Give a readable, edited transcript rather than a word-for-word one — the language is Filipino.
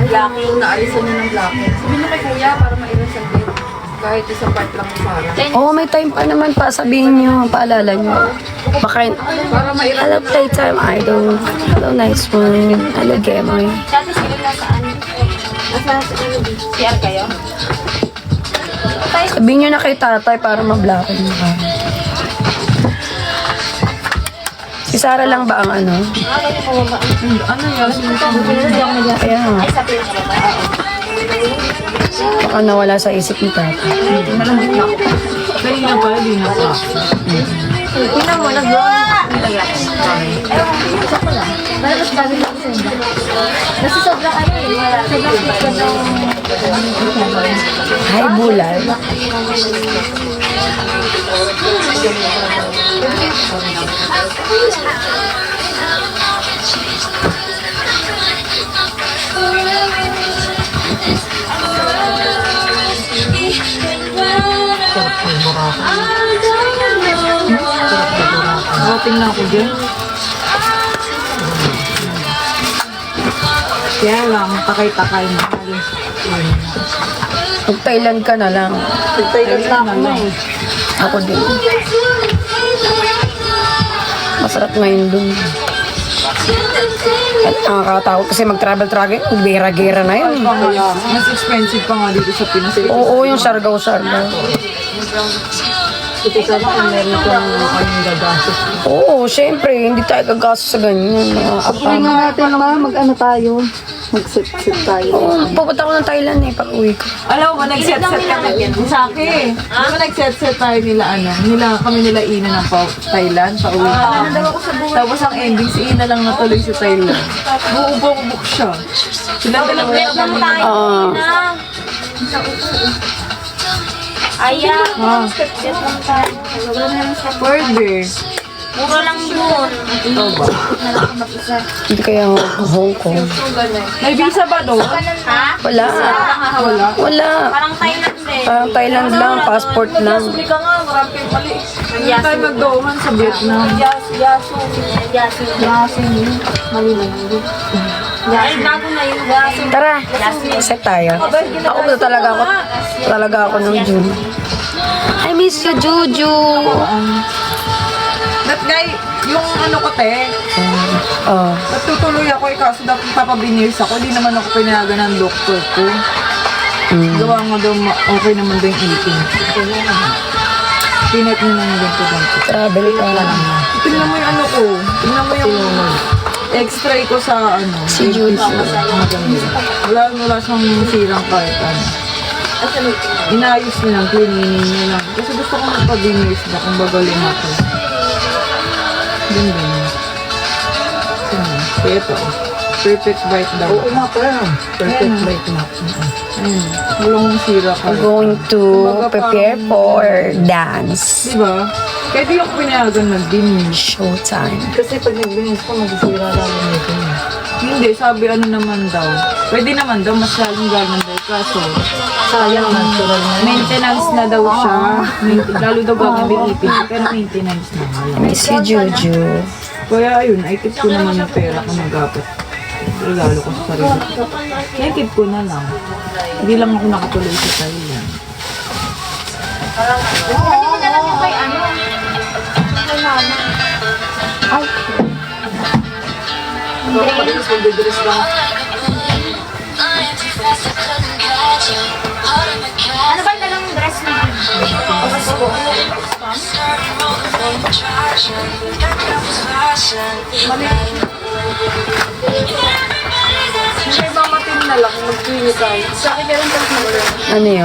Blocking, naalisan niya ng blocking. Sabihin niyo kay kuya para ma-erase ang date. Kahit isang part lang ni Sarah. Oo, may time pa naman pa. Sabihin nyo, paalala nyo. Baka, Para ma-erase. hello playtime idol. Hello nice one. Hello gamer. Dati sila nasaan? Nasa CR kayo? Sabihin nyo na kay tatay para ma-blocking ka. Si Sarah lang ba ang ano? Ano yan? Kaya nga. Ay, sabi ko ba? Baka nawala sa isip ni tatay. Malambot na. Kanina pa, di na pa. Tingnan mo, nag-blow. Malabas bago lang sa inyo. Kasi sobrang ano eh. Sobrang cute ko ng... Hi, Bulal. Voting na ako dyan. Kaya lang, takay-takay na. Mag-Thailand ka na lang. Thailand lang ako eh. Ako din. Masarap ngayon dun. At nakakatakot kasi mag-travel-travel. Gera-gera na yun. Mas expensive pa nga dito sa Pinas. Oo, yung sargaw-sargaw. Ito sana kung meron kang kanyang gagastos. Oo, syempre. Hindi tayo gagastos sa ganyan. Pag-uwi nga natin naman, mag-ano tayo? Mag-sit-sit tayo. Oo, pupunta ko ng Thailand eh, pag-uwi ko. Alam mo, nag-set-set kami. Sa akin. Di ba nag-set-set tayo nila, kami nila Ina ng Thailand, pauwi kami. Tapos ang ending, si Ina lang natuloy sa Thailand. Buubok siya. Sila dalawa lang kami. Ayaw. Ah, Set lang tayo. pwede. Mura lang yun. Ito ba? Hindi kaya Hong Kong. May visa ba doon? Ha? Wala. Wala. Wala. Parang Thailand din. Parang Thailand lang, passport lang. Hindi ka nga, marami kayong mali. Hindi tayo magdohan sa Vietnam. Yasu. Mali na yun. Ay, bago na yun. Yasu. Tara, set tayo. Ako ba talaga ako ng June. I miss you, Juju. That guy, yung ano ko te, Oh, natutuloy ako eh, kaso dapat papabineers ako, hindi naman ako pinayagan ng doktor ko. Gawa nga daw, okay naman daw yung eating. Pinat nyo naman daw ito ganito. travel ka lang. Tingnan mo yung ano ko, tingnan mo yung x-ray ko sa ano. Si Jude. Wala siyang sirang kahit ano. Inayos niya lang, cleaning niya lang. Kasi gusto ko magpabineers na kung bagaling ako. Ganda niya. Kaya ito, perfect bite daw. Oo nga pa. Perfect bite na. Ayun, walang sira ka. I'm going to prepare for dance. Diba? Kaya di ako pinayagan mag-binis. Showtime. Kasi pag nag-binis ko, mag-sira lalo nito. Hindi, sabi ano naman daw. Pwede naman daw, mas lalong gaganda daw. Kaso, sayang natural na. Maintenance na daw siya. Lalo daw gaganda yung ipin. Pero maintenance na. I miss you, Juju. Kaya ayun, naitip ko naman yung pera kung mag-apat. Regalo ko sa sarili ko. Naitip ko na lang. Hindi lang ako nakatuloy sa Thailand. Pwede mo na lang yung kay ano. Kay mama. Ay! Magdidress lang. Ano ba yung dalang dress mo? Hindi, mamatin na lang. Mag-clinic tayo. Sa akin, meron ka Ano yun?